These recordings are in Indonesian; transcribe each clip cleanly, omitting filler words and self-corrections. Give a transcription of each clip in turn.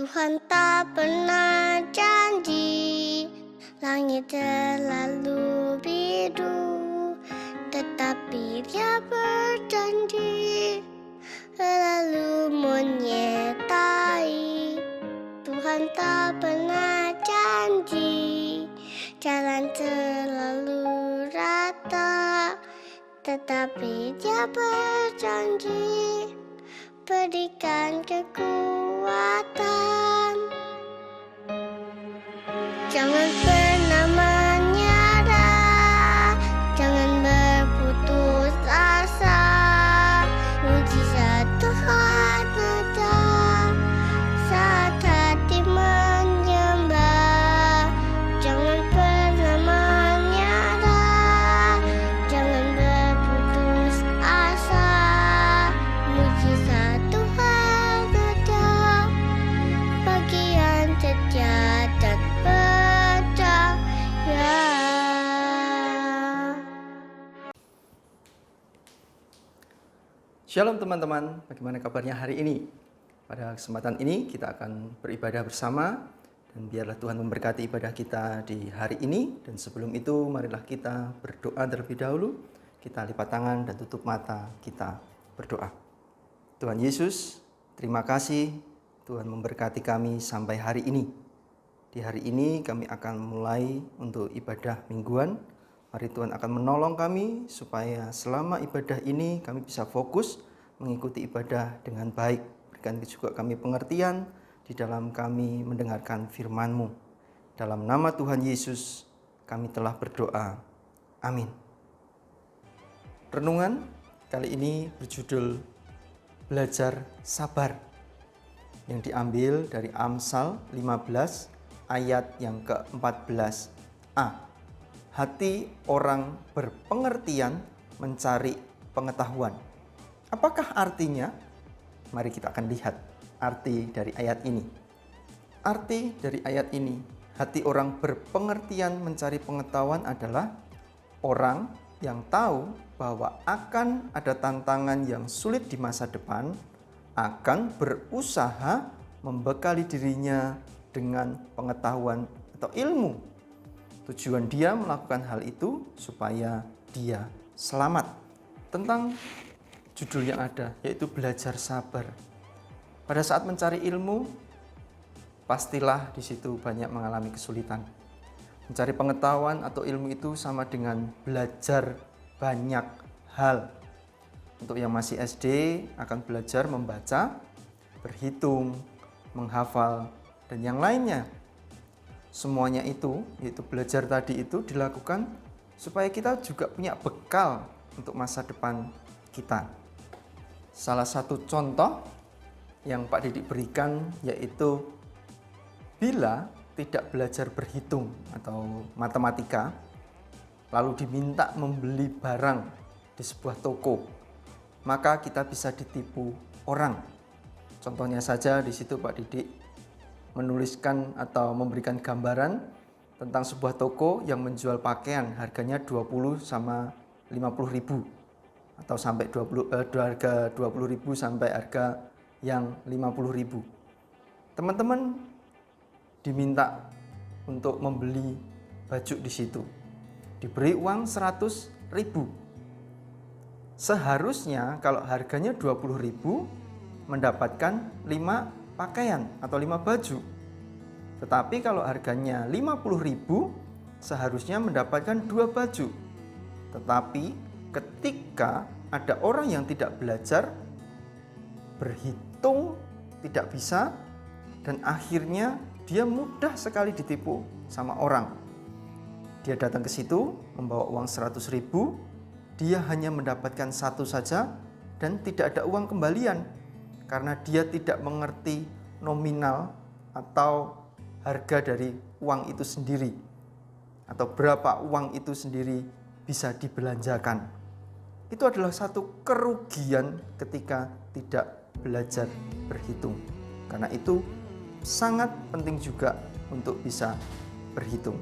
Tuhan tak pernah janji langit selalu biru, tetapi Dia berjanji selalu menyertai. Tuhan tak pernah janji jalan selalu rata, tetapi Dia berjanji berikan kekuatan. Jangan pernah menyerah, jangan berputus asa. Mujizat Tuhan ada saat hati menyembah. Jangan pernah menyerah, jangan berputus asa. Mujizat Tuhan ada bagi yang setia dan percaya. Shalom teman-teman, bagaimana kabarnya hari ini? Pada kesempatan ini kita akan beribadah bersama, dan biarlah Tuhan memberkati ibadah kita di hari ini. Dan sebelum itu marilah kita berdoa terlebih dahulu. Kita lipat tangan dan tutup mata, kita berdoa. Tuhan Yesus, terima kasih Tuhan memberkati kami sampai hari ini. Di hari ini kami akan mulai untuk ibadah mingguan. Mari Tuhan akan menolong kami supaya selama ibadah ini kami bisa fokus mengikuti ibadah dengan baik. Berikan juga kami pengertian di dalam kami mendengarkan firman-Mu. Dalam nama Tuhan Yesus kami telah berdoa. Amin. Renungan kali ini berjudul Belajar Sabar, yang diambil dari Amsal 15 ayat yang ke-14a. Hati orang berpengertian mencari pengetahuan. Apakah artinya? Mari kita akan lihat arti dari ayat ini. Arti dari ayat ini, hati orang berpengertian mencari pengetahuan adalah orang yang tahu bahwa akan ada tantangan yang sulit di masa depan, akan berusaha membekali dirinya dengan pengetahuan atau ilmu. Tujuan dia melakukan hal itu supaya dia selamat. Tentang judul yang ada, yaitu belajar sabar. Pada saat mencari ilmu, pastilah di situ banyak mengalami kesulitan. Mencari pengetahuan atau ilmu itu sama dengan belajar banyak hal. Untuk yang masih SD akan belajar membaca, berhitung, menghafal, dan yang lainnya. Semuanya itu, yaitu belajar tadi itu dilakukan supaya kita juga punya bekal untuk masa depan kita. Salah satu contoh yang Pak Didik berikan yaitu bila tidak belajar berhitung atau matematika, lalu diminta membeli barang di sebuah toko, maka kita bisa ditipu orang. Contohnya saja di situ Pak Didik menuliskan atau memberikan gambaran tentang sebuah toko yang menjual pakaian harganya 20 sama 50 ribu atau sampai harga 20 ribu sampai harga yang 50 ribu. Teman-teman diminta untuk membeli baju di situ, diberi uang 100 ribu. Seharusnya kalau harganya 20 ribu mendapatkan 5 pakaian atau 5 baju. Tetapi kalau harganya 50.000 seharusnya mendapatkan 2 baju. Tetapi ketika ada orang yang tidak belajar berhitung, tidak bisa, dan akhirnya dia mudah sekali ditipu sama orang. Dia datang ke situ membawa uang 100.000, dia hanya mendapatkan 1 saja dan tidak ada uang kembalian. Karena dia tidak mengerti nominal atau harga dari uang itu sendiri, atau berapa uang itu sendiri bisa dibelanjakan. Itu adalah satu kerugian ketika tidak belajar berhitung. Karena itu sangat penting juga untuk bisa berhitung.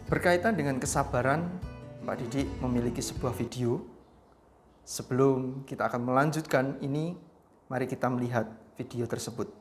Berkaitan dengan kesabaran, Pak Didik memiliki sebuah video. Sebelum kita akan melanjutkan ini, mari kita melihat video tersebut.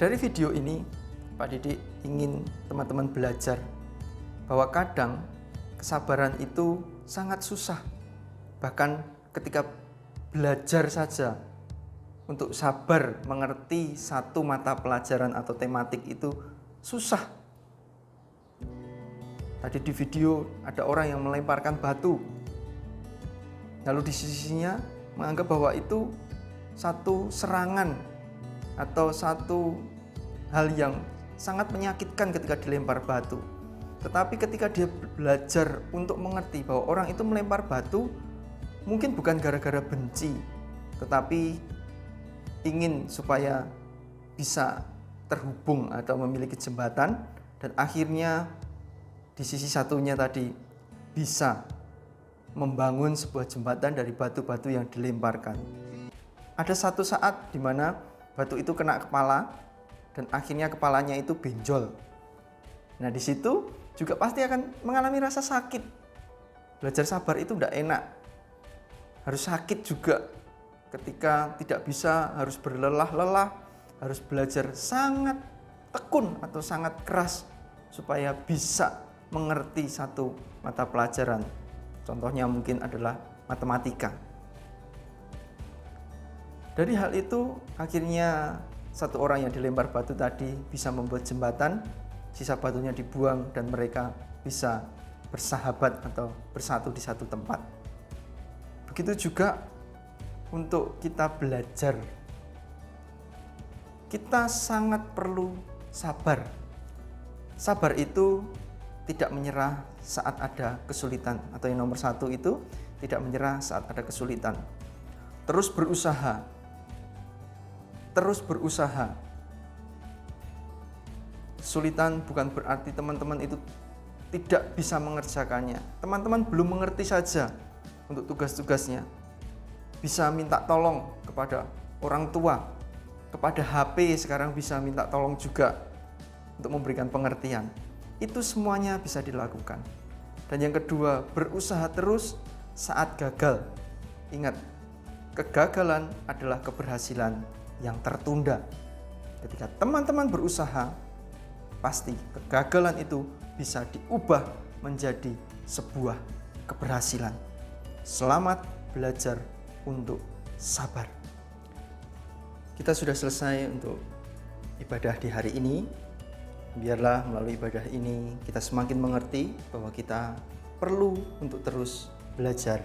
Dari video ini, Pak Didik ingin teman-teman belajar bahwa kadang kesabaran itu sangat susah. Bahkan ketika belajar saja untuk sabar mengerti satu mata pelajaran atau tematik itu susah. Tadi di video ada orang yang melemparkan batu. Lalu di sisinya menganggap bahwa itu satu serangan atau satu hal yang sangat menyakitkan ketika dilempar batu. Tetapi ketika dia belajar untuk mengerti bahwa orang itu melempar batu mungkin bukan gara-gara benci, tetapi ingin supaya bisa terhubung atau memiliki jembatan, dan akhirnya di sisi satunya tadi bisa membangun sebuah jembatan dari batu-batu yang dilemparkan. Ada satu saat di mana batu itu kena kepala dan akhirnya kepalanya itu benjol. Nah, di situ juga pasti akan mengalami rasa sakit. Belajar sabar itu tidak enak. Harus sakit juga ketika tidak bisa, harus berlelah-lelah, harus belajar sangat tekun atau sangat keras supaya bisa mengerti satu mata pelajaran. Contohnya mungkin adalah matematika. Dari hal itu akhirnya satu orang yang dilempar batu tadi bisa membuat jembatan, sisa batunya dibuang dan mereka bisa bersahabat atau bersatu di satu tempat. Begitu juga untuk kita belajar. Kita sangat perlu sabar. Sabar itu tidak menyerah saat ada kesulitan, atau yang nomor satu itu tidak menyerah saat ada kesulitan. Terus berusaha. Terus berusaha. Kesulitan bukan berarti teman-teman itu tidak bisa mengerjakannya. Teman-teman belum mengerti saja untuk tugas-tugasnya. Bisa minta tolong kepada orang tua, kepada HP sekarang bisa minta tolong juga untuk memberikan pengertian. Itu semuanya bisa dilakukan. Dan yang kedua, berusaha terus saat gagal. Ingat, kegagalan adalah keberhasilan yang tertunda. Ketika teman-teman berusaha, pasti kegagalan itu bisa diubah menjadi sebuah keberhasilan. Selamat belajar untuk sabar. Kita sudah selesai untuk ibadah di hari ini. Biarlah melalui ibadah ini kita semakin mengerti bahwa kita perlu untuk terus belajar,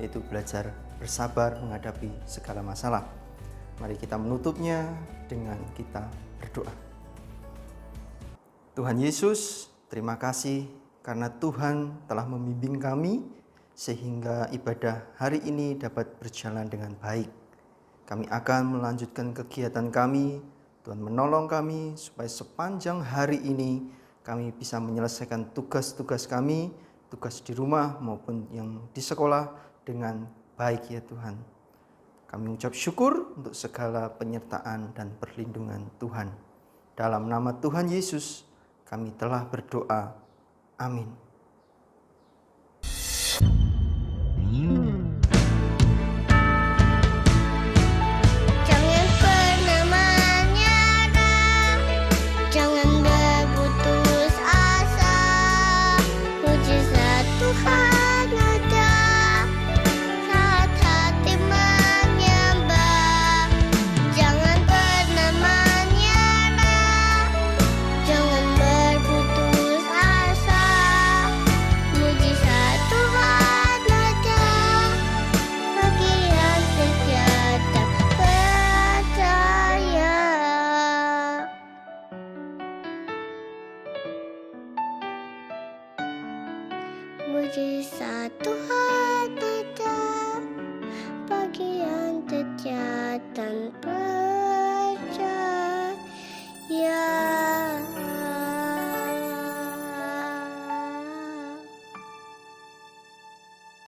yaitu belajar bersabar menghadapi segala masalah. Mari kita menutupnya dengan kita berdoa. Tuhan Yesus, terima kasih karena Tuhan telah membimbing kami sehingga ibadah hari ini dapat berjalan dengan baik. Kami akan melanjutkan kegiatan kami. Tuhan menolong kami supaya sepanjang hari ini kami bisa menyelesaikan tugas-tugas kami, tugas di rumah maupun yang di sekolah dengan baik ya Tuhan. Kami mengucap syukur untuk segala penyertaan dan perlindungan Tuhan. Dalam nama Tuhan Yesus kami telah berdoa. Amin.